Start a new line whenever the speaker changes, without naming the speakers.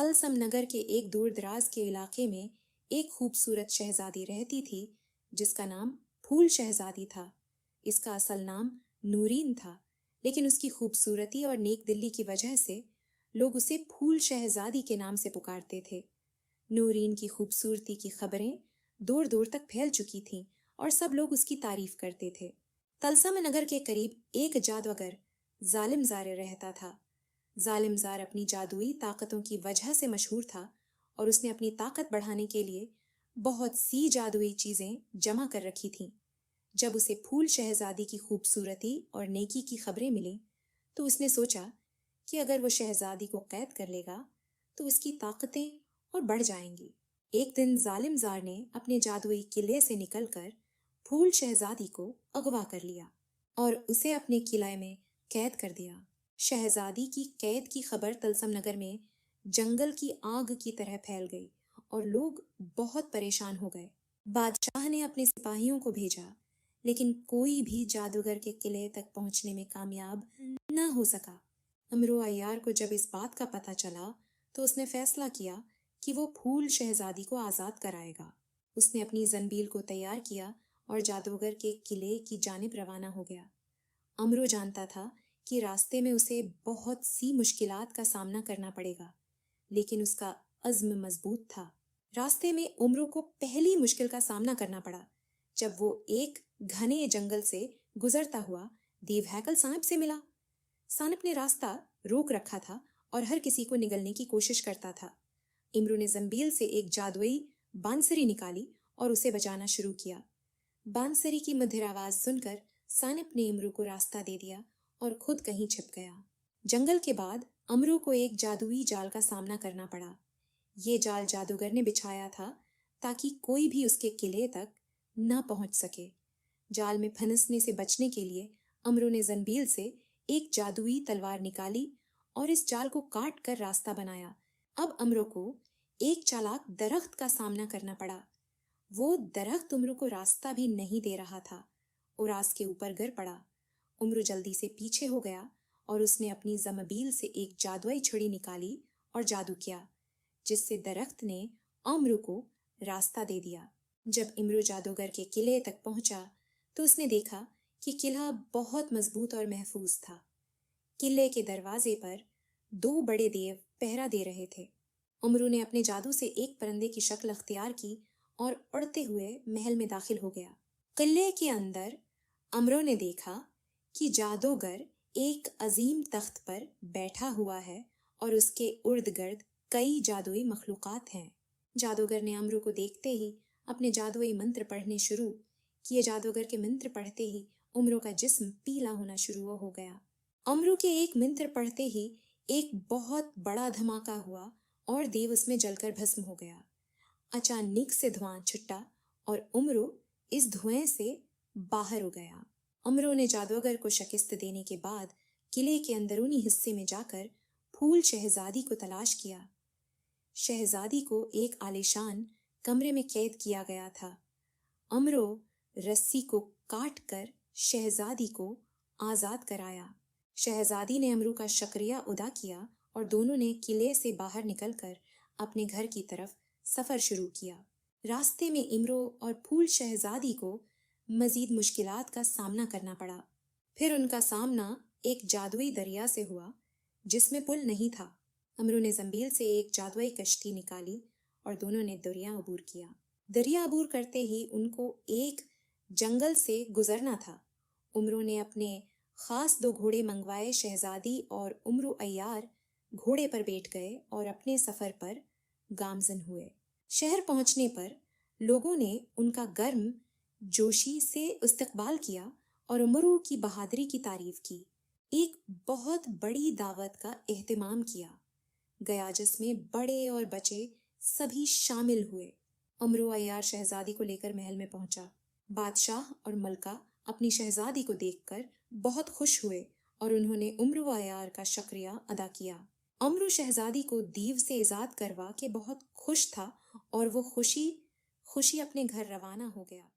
तलसम नगर के एक दूर दराज के इलाके में एक खूबसूरत शहजादी रहती थी जिसका नाम फूल शहजादी था। इसका असल नाम नूरीन था, लेकिन उसकी खूबसूरती और नेक दिली की वजह से लोग उसे फूल शहजादी के नाम से पुकारते थे। नूरीन की खूबसूरती की खबरें दूर दूर तक फैल चुकी थीं और सब लोग उसकी तारीफ करते थे। तलसम नगर के करीब एक जादूगर जालिम जार रहता था। जालिम जार अपनी जादुई ताकतों की वजह से मशहूर था और उसने अपनी ताकत बढ़ाने के लिए बहुत सी जादुई चीजें जमा कर रखी थीं। जब उसे फूल शहजादी की खूबसूरती और नेकी की खबरें मिली तो उसने सोचा कि अगर वो शहजादी को कैद कर लेगा तो उसकी ताकतें और बढ़ जाएंगी। एक दिन जालिम जार ने अपने जादुई किले से निकलकर फूल शहजादी को अगवा कर लिया और उसे अपने किले में कैद कर दिया। शहजादी की कैद की खबर तलसम नगर में जंगल की आग की तरह फैल गई और लोग बहुत परेशान हो गए। बादशाह ने अपने सिपाहियों को भेजा, लेकिन कोई भी जादूगर के किले तक पहुंचने में कामयाब न हो सका। अमरो अय्यार को जब इस बात का पता चला तो उसने फैसला किया कि वो फूल शहजादी को आजाद कराएगा। उसने अपनी जंबील को तैयार किया और जादूगर के किले की जानिब रवाना हो गया। अमरो जानता था कि रास्ते में उसे बहुत सी मुश्किलात का सामना करना पड़ेगा, लेकिन उसका अज़्म मजबूत था। रास्ते में उमरो को पहली मुश्किल का सामना करना पड़ा जब वो एक घने जंगल से गुजरता हुआ देव हैकल सानप से मिला। सानप ने रास्ता रोक रखा था और हर किसी को निगलने की कोशिश करता था। इमरू ने जंबील से एक जादुई बांसुरी निकाली और उसे बजाना शुरू किया। बांसुरी की मधुर आवाज सुनकर सानप ने इमरू को रास्ता दे दिया और खुद कहीं छिप गया। जंगल के बाद अमरू को एक जादुई जाल का सामना करना पड़ा। ये जाल जादूगर ने बिछाया था ताकि कोई भी उसके किले तक न पहुंच सके। जाल में फंसने से बचने के लिए अमरू ने जंबील से एक जादुई तलवार निकाली और इस जाल को काट कर रास्ता बनाया। अब अमरू को एक चालाक दरख्त का सामना करना पड़ा। वो दरख्त उमरू को रास्ता भी नहीं दे रहा था। उरास के ऊपर गिर पड़ा। उमरू जल्दी से पीछे हो गया और उसने अपनी जंबील से एक जादुई छड़ी निकाली और जादू किया, जिससे दरख्त ने अमरू को रास्ता दे दिया। जब इमरू जादूगर के किले तक पहुंचा तो उसने देखा कि किला बहुत मजबूत और महफूज था। किले के दरवाजे पर दो बड़े देव पहरा दे रहे थे। उमरू ने अपने जादू से एक परिंदे की शक्ल अख्तियार की और उड़ते हुए महल में दाखिल हो गया। किले के अंदर अमरू ने देखा कि जादूगर एक अजीम तख्त पर बैठा हुआ है और उसके इर्द गिर्द कई जादुई मखलूकात हैं। जादूगर ने अमरू को देखते ही अपने जादुई मंत्र पढ़ने शुरू किए। जादूगर के मंत्र पढ़ते ही उमरू का जिस्म पीला होना शुरू हो गया। अमरू के एक मंत्र पढ़ते ही एक बहुत बड़ा धमाका हुआ और देव उसमें जलकर भस्म हो गया। अचानक से धुआं छुट्टा और उमरू इस धुएं से बाहर हो गया। अमरू ने जादूगर को शिकस्त देने के बाद किले के अंदरूनी हिस्से में जाकर फूल शहजादी को तलाश किया। शहजादी को एक आलीशान कमरे में कैद किया गया था। अमरू रस्सी को काट कर शहजादी को आजाद कराया। शहजादी ने अमरू का शुक्रिया अदा किया और दोनों ने किले से बाहर निकलकर अपने घर की तरफ सफर शुरू किया। रास्ते में इमरू और फूल शहजादी को मजीद मुश्किलात का सामना करना पड़ा। फिर उनका सामना एक जादुई दरिया से हुआ जिसमें पुल नहीं था। अमरू ने जंबील से एक जादुई कश्ती निकाली और दोनों ने दरिया अबूर किया। दरिया अबूर करते ही उनको एक जंगल से गुजरना था। उमरू ने अपने खास दो घोड़े मंगवाए। शहजादी और उमरू अय्यार घोड़े पर बैठ गए और अपने सफर पर गामजन हुए। शहर पहुंचने पर लोगों ने उनका गर्म जोशी से इस्तकबाल किया और उमरू की बहादुरी की तारीफ की। एक बहुत बड़ी दावत का एहतमाम किया गया जिसमें बड़े और बच्चे सभी शामिल हुए। उमरू अय्यार शहजादी को लेकर महल में पहुंचा। बादशाह और मलका अपनी शहजादी को देखकर बहुत खुश हुए और उन्होंने उमरू अय्यार का शुक्रिया अदा किया। उमरू शहजादी को दीव से आजाद करवा के बहुत खुश था और वो खुशी खुशी अपने घर रवाना हो गया।